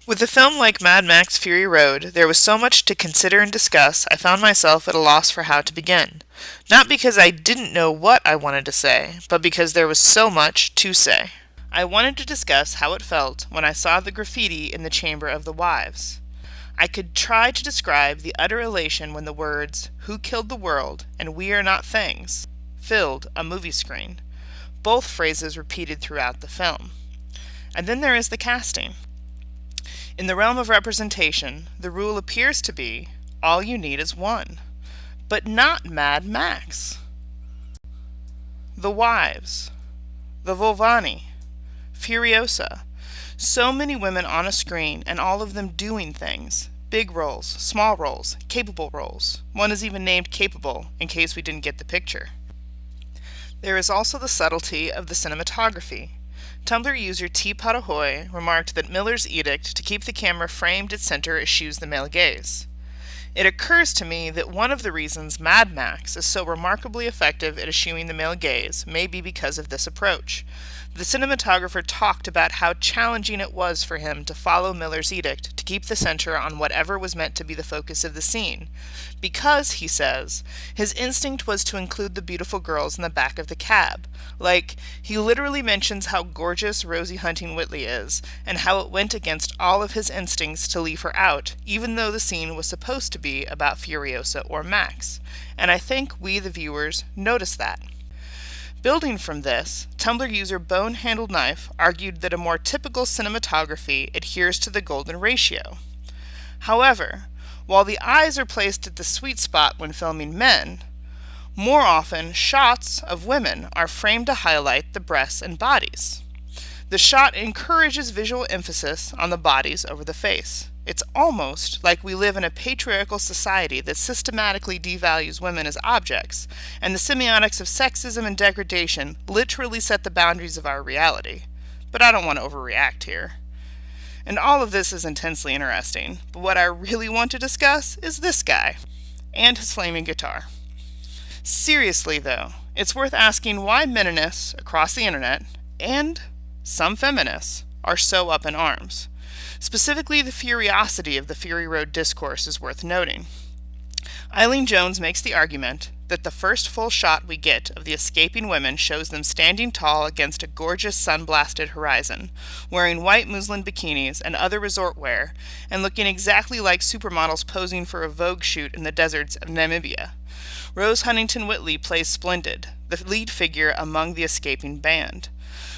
With a film like Mad Max Fury Road, there was so much to consider and discuss, I found myself at a loss for how to begin. Not because I didn't know what I wanted to say, but because there was so much to say. I wanted to discuss how it felt when I saw the graffiti in the Chamber of the Wives. I could try to describe the utter elation when the words, "Who killed the world?" and "We are not things" filled a movie screen, both phrases repeated throughout the film. And then there is the casting. In the realm of representation, the rule appears to be, all you need is one. But not Mad Max. The Wives. The Volvani. Furiosa. So many women on a screen and all of them doing things. Big roles, small roles, capable roles. One is even named Capable, in case we didn't get the picture. There is also the subtlety of the cinematography. Tumblr user T. Patahoy remarked that Miller's edict to keep the camera framed at center eschews the male gaze. It occurs to me that one of the reasons Mad Max is so remarkably effective at eschewing the male gaze may be because of this approach. The cinematographer talked about how challenging it was for him to follow Miller's edict to keep the center on whatever was meant to be the focus of the scene. Because, he says, his instinct was to include the beautiful girls in the back of the cab. Like, he literally mentions how gorgeous Rosie Hunting-Whiteley is, and how it went against all of his instincts to leave her out, even though the scene was supposed to be about Furiosa or Max. And I think we, the viewers, noticed that. Building from this, Tumblr user Bone Handled Knife argued that a more typical cinematography adheres to the golden ratio. However, while the eyes are placed at the sweet spot when filming men, more often shots of women are framed to highlight the breasts and bodies. The shot encourages visual emphasis on the bodies over the face. It's almost like we live in a patriarchal society that systematically devalues women as objects, and the semiotics of sexism and degradation literally set the boundaries of our reality. But I don't want to overreact here. And all of this is intensely interesting, but what I really want to discuss is this guy, and his flaming guitar. Seriously though, it's worth asking why meninists across the internet, and some feminists, are so up in arms. Specifically, the furiosity of the Fury Road discourse is worth noting. Eileen Jones makes the argument that the first full shot we get of the escaping women shows them standing tall against a gorgeous sun-blasted horizon, wearing white muslin bikinis and other resort wear, and looking exactly like supermodels posing for a Vogue shoot in the deserts of Namibia. Rose Huntington-Whiteley plays Splendid, the lead figure among the escaping band.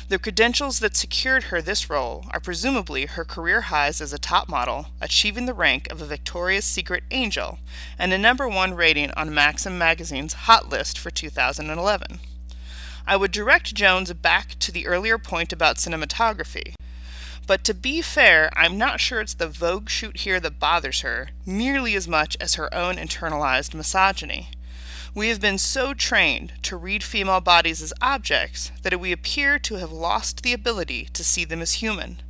The credentials that secured her this role are presumably her career highs as a top model, achieving the rank of a Victoria's Secret Angel, and a #1 rating on Maxim magazine's Hot List for 2011. I would direct Jones back to the earlier point about cinematography. But to be fair, I'm not sure it's the Vogue shoot here that bothers her, nearly as much as her own internalized misogyny. We have been so trained to read female bodies as objects that we appear to have lost the ability to see them as human.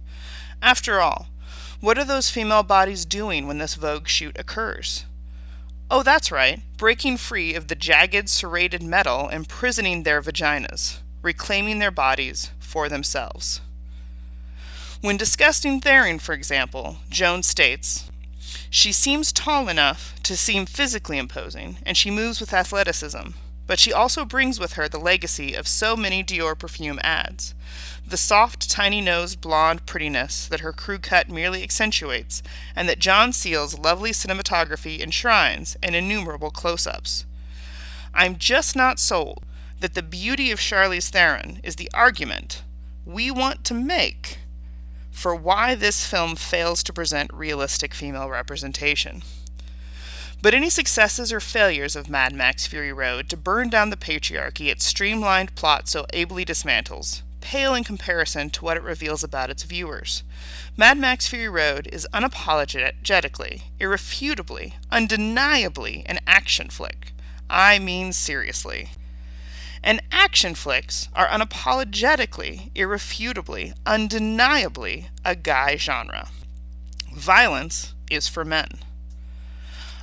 After all, what are those female bodies doing when this Vogue shoot occurs? Oh, that's right, breaking free of the jagged, serrated metal imprisoning their vaginas, reclaiming their bodies for themselves. When discussing Theron, for example, Jones states, "She seems tall enough to seem physically imposing, and she moves with athleticism, but she also brings with her the legacy of so many Dior perfume ads. The soft, tiny-nosed blonde prettiness that her crew cut merely accentuates, and that John Seale's lovely cinematography enshrines in innumerable close-ups. I'm just not sold that the beauty of Charlize Theron is the argument we want to make for why this film fails to present realistic female representation. But any successes or failures of Mad Max Fury Road to burn down the patriarchy its streamlined plot so ably dismantles pale in comparison to what it reveals about its viewers. Mad Max Fury Road is unapologetically, irrefutably, undeniably an action flick. I mean seriously. And action flicks are unapologetically, irrefutably, undeniably a guy genre. Violence is for men.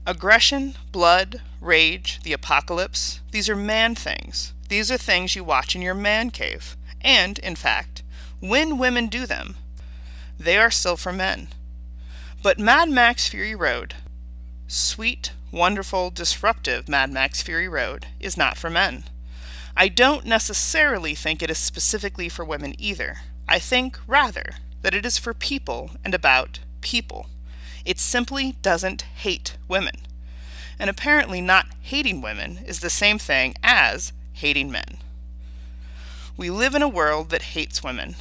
Aggression, blood, rage, the apocalypse, these are man things. These are things you watch in your man cave. And, in fact, when women do them, they are still for men. But Mad Max Fury Road, sweet, wonderful, disruptive Mad Max Fury Road, is not for men. I don't necessarily think it is specifically for women either. I think, rather, that it is for people and about people. It simply doesn't hate women. And apparently not hating women is the same thing as hating men. We live in a world that hates women.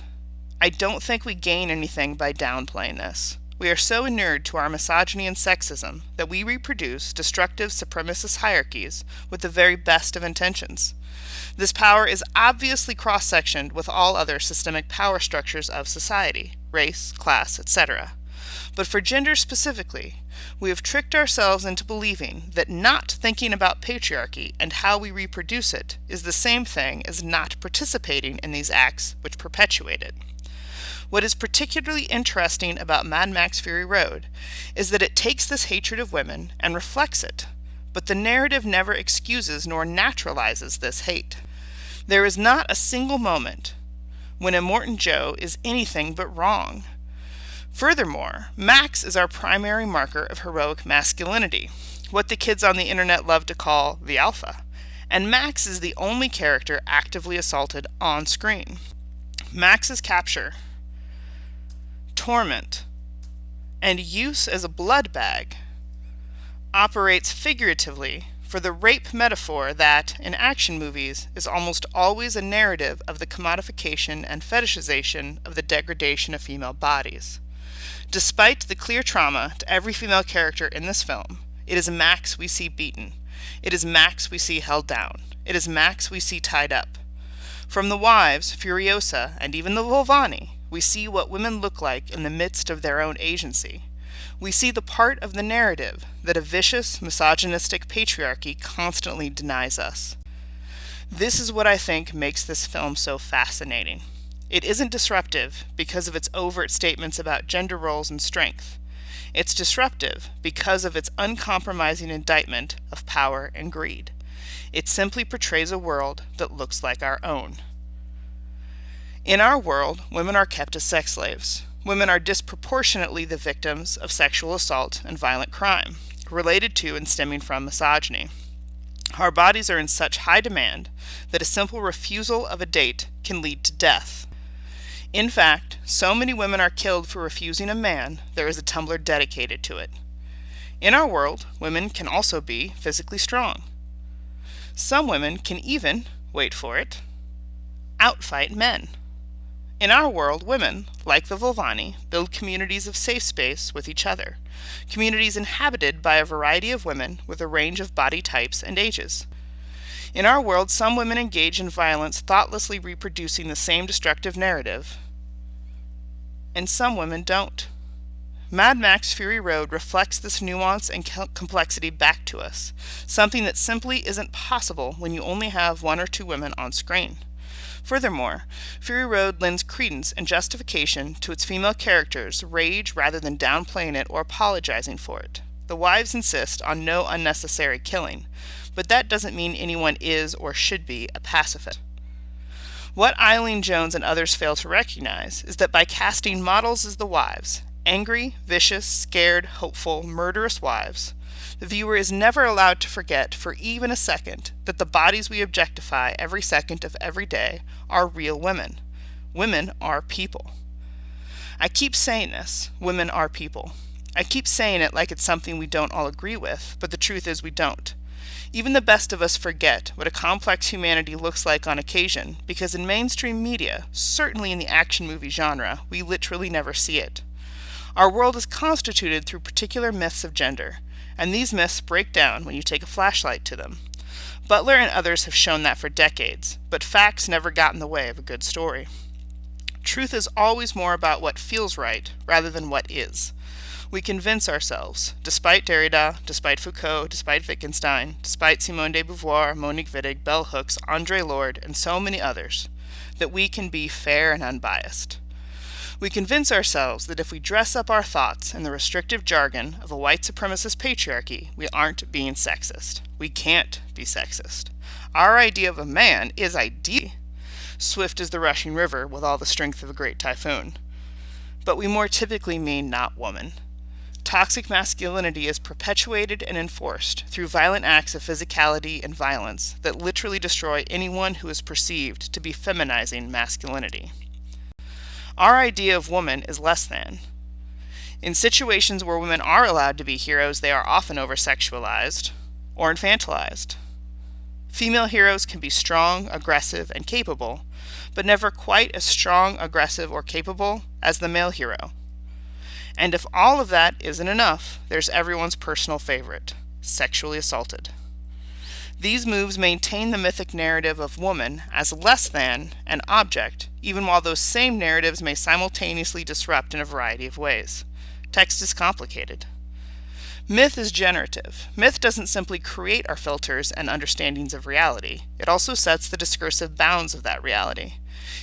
I don't think we gain anything by downplaying this. We are so inured to our misogyny and sexism that we reproduce destructive supremacist hierarchies with the very best of intentions. This power is obviously cross-sectioned with all other systemic power structures of society, race, class, etc. But for gender specifically, we have tricked ourselves into believing that not thinking about patriarchy and how we reproduce it is the same thing as not participating in these acts which perpetuate it. What is particularly interesting about Mad Max Fury Road is that it takes this hatred of women and reflects it, but the narrative never excuses nor naturalizes this hate. There is not a single moment when Immortan Joe is anything but wrong. Furthermore, Max is our primary marker of heroic masculinity, what the kids on the internet love to call the alpha, and Max is the only character actively assaulted on screen. Max's capture, torment, and use as a blood bag operates figuratively for the rape metaphor that, in action movies, is almost always a narrative of the commodification and fetishization of the degradation of female bodies. Despite the clear trauma to every female character in this film, it is Max we see beaten. It is Max we see held down. It is Max we see tied up. From the wives, Furiosa, and even the Volvani, we see what women look like in the midst of their own agency. We see the part of the narrative that a vicious, misogynistic patriarchy constantly denies us. This is what I think makes this film so fascinating. It isn't disruptive because of its overt statements about gender roles and strength. It's disruptive because of its uncompromising indictment of power and greed. It simply portrays a world that looks like our own. In our world, women are kept as sex slaves. Women are disproportionately the victims of sexual assault and violent crime, related to and stemming from misogyny. Our bodies are in such high demand that a simple refusal of a date can lead to death. In fact, so many women are killed for refusing a man, there is a Tumblr dedicated to it. In our world, women can also be physically strong. Some women can even, wait for it, outfight men. In our world, women, like the Volvani, build communities of safe space with each other, communities inhabited by a variety of women with a range of body types and ages. In our world, some women engage in violence thoughtlessly reproducing the same destructive narrative, and some women don't. Mad Max Fury Road reflects this nuance and complexity back to us, something that simply isn't possible when you only have one or two women on screen. Furthermore, Fury Road lends credence and justification to its female characters' rage rather than downplaying it or apologizing for it. The wives insist on no unnecessary killing, but that doesn't mean anyone is or should be a pacifist. What Eileen Jones and others fail to recognize is that by casting models as the wives, angry, vicious, scared, hopeful, murderous wives, the viewer is never allowed to forget for even a second that the bodies we objectify every second of every day are real women. Women are people. I keep saying this, women are people. I keep saying it like it's something we don't all agree with, but the truth is we don't. Even the best of us forget what a complex humanity looks like on occasion, because in mainstream media, certainly in the action movie genre, we literally never see it. Our world is constituted through particular myths of gender, and these myths break down when you take a flashlight to them. Butler and others have shown that for decades, but facts never got in the way of a good story. Truth is always more about what feels right, rather than what is. We convince ourselves, despite Derrida, despite Foucault, despite Wittgenstein, despite Simone de Beauvoir, Monique Wittig, Bell Hooks, Audre Lorde, and so many others, that we can be fair and unbiased. We convince ourselves that if we dress up our thoughts in the restrictive jargon of a white supremacist patriarchy, we aren't being sexist. We can't be sexist. Our idea of a man is ideally swift as the rushing river with all the strength of a great typhoon. But we more typically mean not woman. toxic masculinity is perpetuated and enforced through violent acts of physicality and violence that literally destroy anyone who is perceived to be feminizing masculinity. Our idea of woman is less than. In situations where women are allowed to be heroes, they are often over-sexualized or infantilized. Female heroes can be strong, aggressive, and capable, but never quite as strong, aggressive, or capable as the male hero. And if all of that isn't enough, there's everyone's personal favorite, sexually assaulted. These moves maintain the mythic narrative of woman as less than an object, even while those same narratives may simultaneously disrupt in a variety of ways. Text is complicated. Myth is generative. Myth doesn't simply create our filters and understandings of reality. It also sets the discursive bounds of that reality.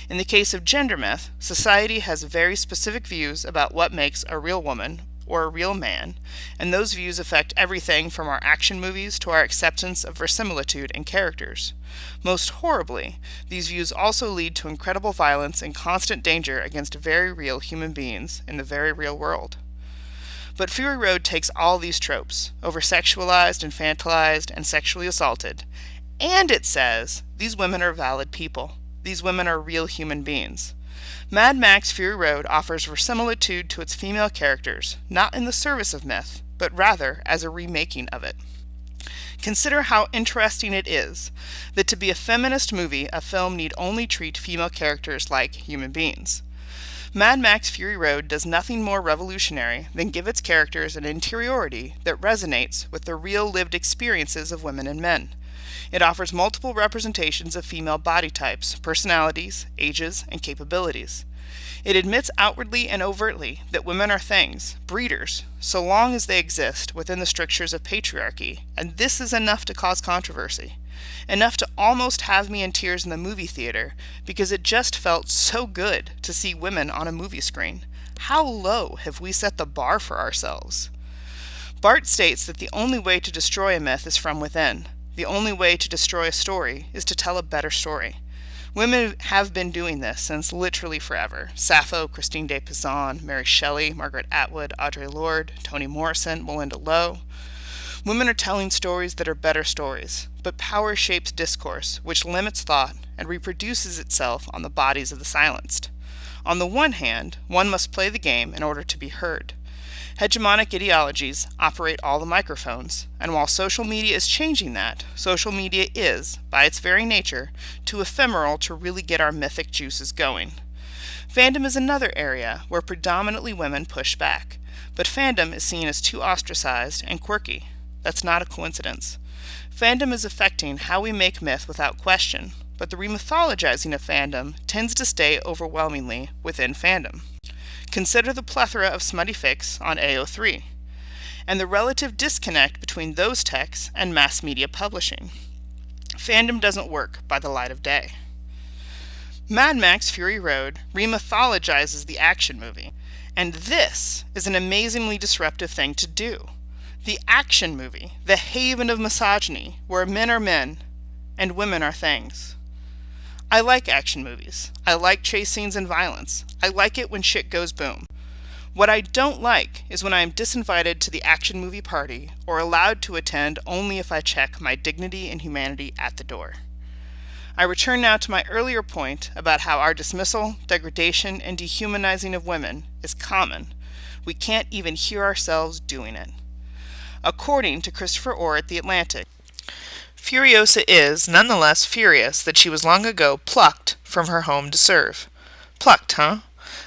In the case of gender myth, society has very specific views about what makes a real woman or a real man, and those views affect everything from our action movies to our acceptance of verisimilitude in characters. Most horribly, these views also lead to incredible violence and constant danger against very real human beings in the very real world. But Fury Road takes all these tropes, over-sexualized, infantilized, and sexually assaulted, and it says, these women are valid people. These women are real human beings. Mad Max Fury Road offers verisimilitude to its female characters, not in the service of myth, but rather as a remaking of it. Consider how interesting it is that to be a feminist movie, a film need only treat female characters like human beings. Mad Max Fury Road does nothing more revolutionary than give its characters an interiority that resonates with the real lived experiences of women and men. It offers multiple representations of female body types, personalities, ages, and capabilities. It admits outwardly and overtly that women are things, breeders, so long as they exist within the strictures of patriarchy, and this is enough to cause controversy. Enough to almost have me in tears in the movie theater, because it just felt so good to see women on a movie screen. How low have we set the bar for ourselves? Bart states that the only way to destroy a myth is from within. The only way to destroy a story is to tell a better story. Women have been doing this since literally forever. Sappho, Christine de Pizan, Mary Shelley, Margaret Atwood, Audre Lorde, Toni Morrison, Melinda Lowe. Women are telling stories that are better stories, but power shapes discourse, which limits thought and reproduces itself on the bodies of the silenced. On the one hand, one must play the game in order to be heard. Hegemonic ideologies operate all the microphones, and while social media is changing that, social media is, by its very nature, too ephemeral to really get our mythic juices going. Fandom is another area where predominantly women push back, but fandom is seen as too ostracized and quirky. That's not a coincidence. Fandom is affecting how we make myth without question, but the remythologizing of fandom tends to stay overwhelmingly within fandom. Consider the plethora of smutty fics on AO3, and the relative disconnect between those texts and mass media publishing. Fandom doesn't work by the light of day. Mad Max Fury Road remythologizes the action movie, and this is an amazingly disruptive thing to do. The action movie, the haven of misogyny, where men are men and women are things. I like action movies. I like chase scenes and violence. I like it when shit goes boom. What I don't like is when I am disinvited to the action movie party or allowed to attend only if I check my dignity and humanity at the door. I return now to my earlier point about how our dismissal, degradation, and dehumanizing of women is common. We can't even hear ourselves doing it. According to Christopher Orr at The Atlantic, Furiosa is, nonetheless, furious that she was long ago plucked from her home to serve. Plucked, huh?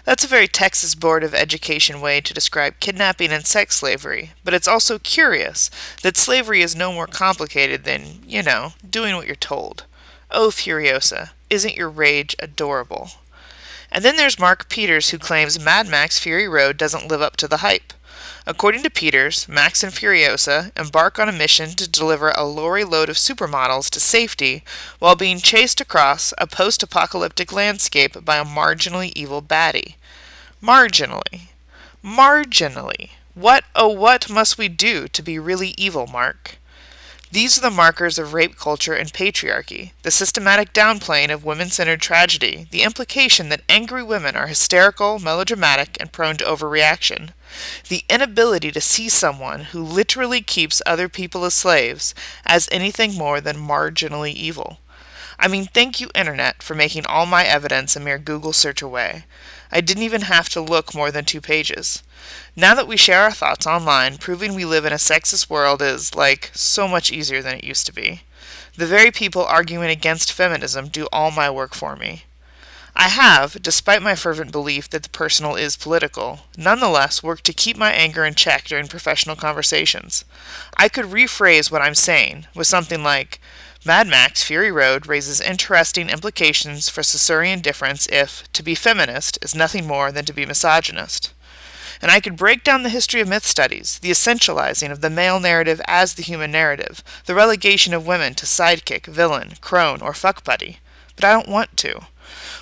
That's a very Texas Board of Education way to describe kidnapping and sex slavery, but it's also curious that slavery is no more complicated than, doing what you're told. Oh, Furiosa, isn't your rage adorable? And then there's Mark Peters, who claims Mad Max Fury Road doesn't live up to the hype. According to Peters, Max and Furiosa embark on a mission to deliver a lorry load of supermodels to safety while being chased across a post-apocalyptic landscape by a marginally evil baddie. Marginally. Marginally. What, oh what must we do to be really evil, Mark? These are the markers of rape culture and patriarchy, the systematic downplaying of women-centered tragedy, the implication that angry women are hysterical, melodramatic, and prone to overreaction, the inability to see someone who literally keeps other people as slaves as anything more than marginally evil. I mean, thank you, Internet, for making all my evidence a mere Google search away. I didn't even have to look more than 2 pages. Now that we share our thoughts online, proving we live in a sexist world is, like, so much easier than it used to be. The very people arguing against feminism do all my work for me. I have, despite my fervent belief that the personal is political, nonetheless worked to keep my anger in check during professional conversations. I could rephrase what I'm saying with something like, Mad Max Fury Road raises interesting implications for Caesarean difference if to be feminist is nothing more than to be misogynist. And I could break down the history of myth studies, the essentializing of the male narrative as the human narrative, the relegation of women to sidekick, villain, crone, or fuck buddy. But I don't want to.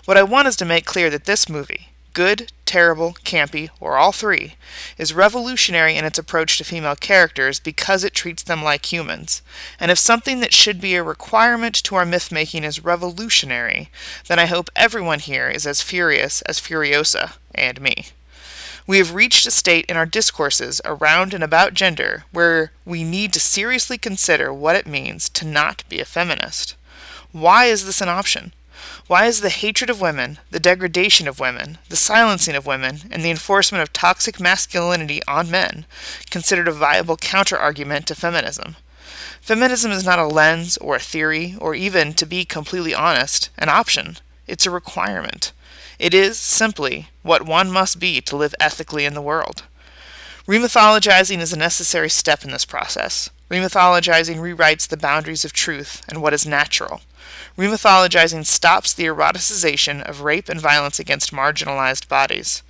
What I want is to make clear that this movie, good, terrible, campy, or all three, is revolutionary in its approach to female characters because it treats them like humans. And if something that should be a requirement to our myth-making is revolutionary, then I hope everyone here is as furious as Furiosa and me. We have reached a state in our discourses around and about gender where we need to seriously consider what it means to not be a feminist. Why is this an option? Why is the hatred of women, the degradation of women, the silencing of women, and the enforcement of toxic masculinity on men considered a viable counter-argument to feminism? Feminism is not a lens or a theory, or even, to be completely honest, an option. It's a requirement. It is, simply, what one must be to live ethically in the world. Remythologizing is a necessary step in this process. Remythologizing rewrites the boundaries of truth and what is natural. Remythologizing stops the eroticization of rape and violence against marginalized bodies.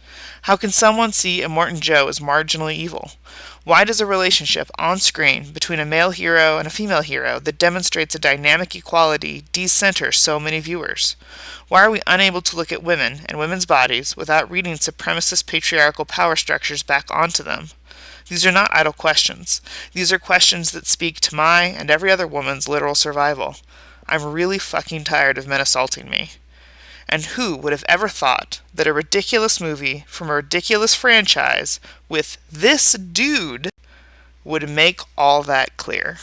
How can someone see Immortan Joe as marginally evil? Why does a relationship on screen between a male hero and a female hero that demonstrates a dynamic equality decenter so many viewers? Why are we unable to look at women and women's bodies without reading supremacist patriarchal power structures back onto them? These are not idle questions. These are questions that speak to my and every other woman's literal survival. I'm really fucking tired of men assaulting me. And who would have ever thought that a ridiculous movie from a ridiculous franchise with this dude would make all that clear?